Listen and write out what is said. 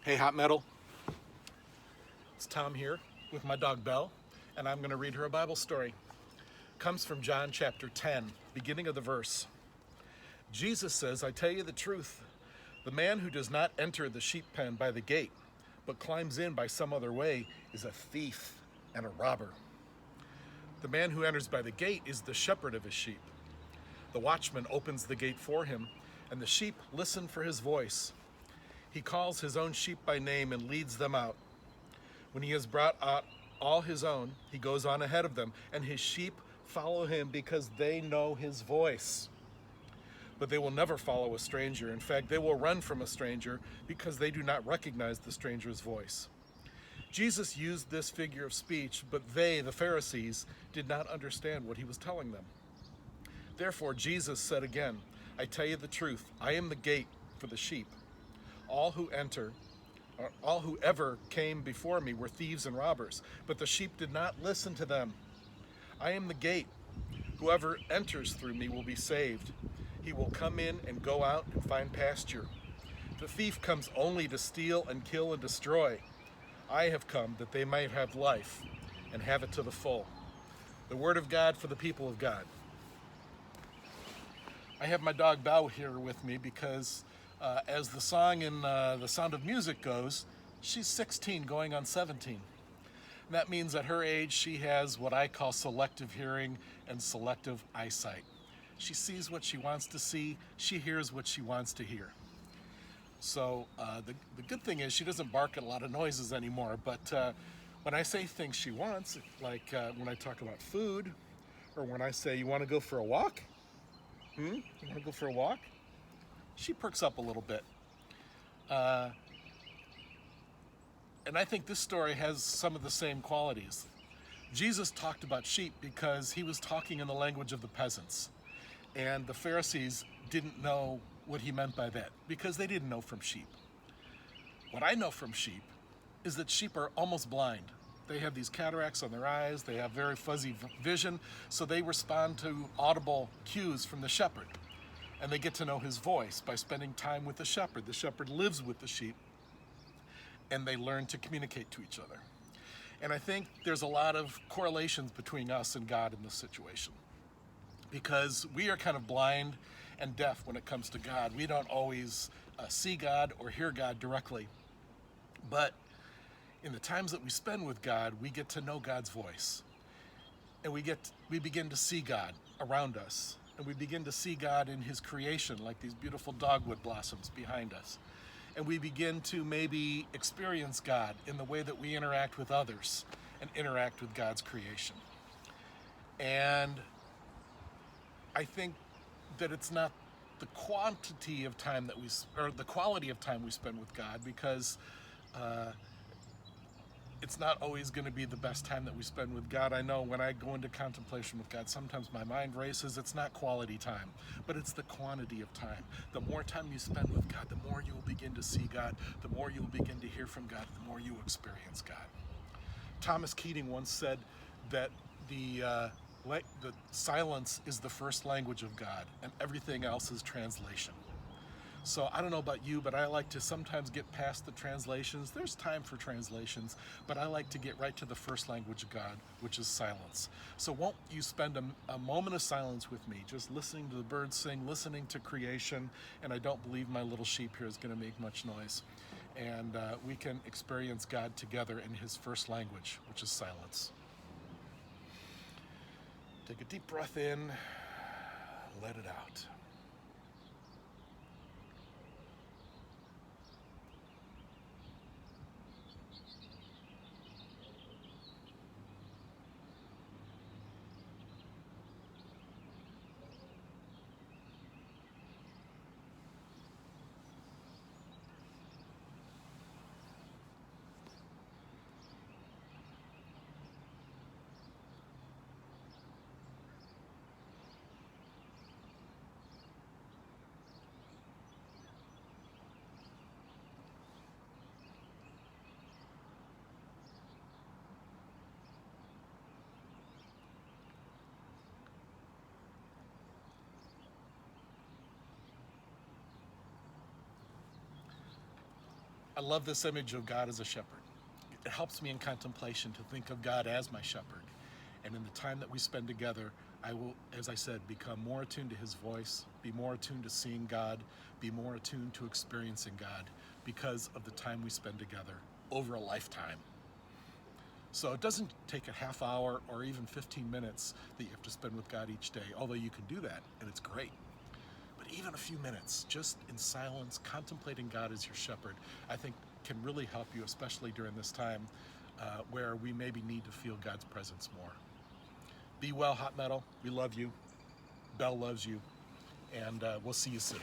Hey, Hot Metal. It's Tom here with my dog Belle, and I'm going to read her a Bible story. It comes from John chapter 10, beginning of the verse. Jesus says, I tell you the truth, the man who does not enter the sheep pen by the gate, but climbs in by some other way, is a thief and a robber. The man who enters by the gate is the shepherd of his sheep. The watchman opens the gate for him, and the sheep listen for his voice. He calls his own sheep by name and leads them out. When he has brought out all his own, he goes on ahead of them, and his sheep follow him because they know his voice. But they will never follow a stranger. In fact, they will run from a stranger because they do not recognize the stranger's voice. Jesus used this figure of speech, but they, the Pharisees, did not understand what he was telling them. Therefore, Jesus said again, I tell you the truth, I am the gate for the sheep. All who ever came before me were thieves and robbers, but the sheep did not listen to them. I am the gate. Whoever enters through me will be saved. He will come in and go out and find pasture. The thief comes only to steal and kill and destroy. I have come that they might have life and have it to the full. The word of God for the people of God. I have my dog Bao here with me because as the song in The Sound of Music goes, she's 16 going on 17. And that means at her age she has what I call selective hearing and selective eyesight. She sees what she wants to see, she hears what she wants to hear. So the good thing is she doesn't bark at a lot of noises anymore, but when I say things she wants, like when I talk about food, or when I say, you want to go for a walk? You want to go for a walk? She perks up a little bit. And I think this story has some of the same qualities. Jesus talked about sheep because he was talking in the language of the peasants. And the Pharisees didn't know what he meant by that because they didn't know from sheep. What I know from sheep is that sheep are almost blind. They have these cataracts on their eyes, they have very fuzzy vision, so they respond to audible cues from the shepherd. And they get to know his voice by spending time with the shepherd. The shepherd lives with the sheep, and they learn to communicate to each other. And I think there's a lot of correlations between us and God in this situation, because we are kind of blind and deaf when it comes to God. We don't always see God or hear God directly, but in the times that we spend with God, we get to know God's voice, and we begin to see God around us, and we begin to see God in his creation, like these beautiful dogwood blossoms behind us, and we begin to maybe experience God in the way that we interact with others and interact with God's creation. And I think that it's not the quantity of time that or the quality of time we spend with God, because it's not always going to be the best time that we spend with God. I know when I go into contemplation with God, sometimes my mind races. It's not quality time, but it's the quantity of time. The more time you spend with God, the more you will begin to see God, the more you will begin to hear from God, the more you will experience God. Thomas Keating once said that the silence is the first language of God, and everything else is translation. So I don't know about you, but I like to sometimes get past the translations. There's time for translations, but I like to get right to the first language of God, which is silence. So won't you spend a moment of silence with me, just listening to the birds sing, listening to creation, and I don't believe my little sheep here is going to make much noise. And we can experience God together in his first language, which is silence. Take a deep breath in, let it out. I love this image of God as a shepherd. It helps me in contemplation to think of God as my shepherd. And in the time that we spend together, I will, as I said, become more attuned to his voice, be more attuned to seeing God, be more attuned to experiencing God because of the time we spend together over a lifetime. So it doesn't take a half hour or even 15 minutes that you have to spend with God each day, although you can do that, and it's great. But even a few minutes, just in silence, contemplating God as your shepherd, I think can really help you, especially during this time where we maybe need to feel God's presence more. Be well, Hot Metal. We love you. Bell loves you. And we'll see you soon.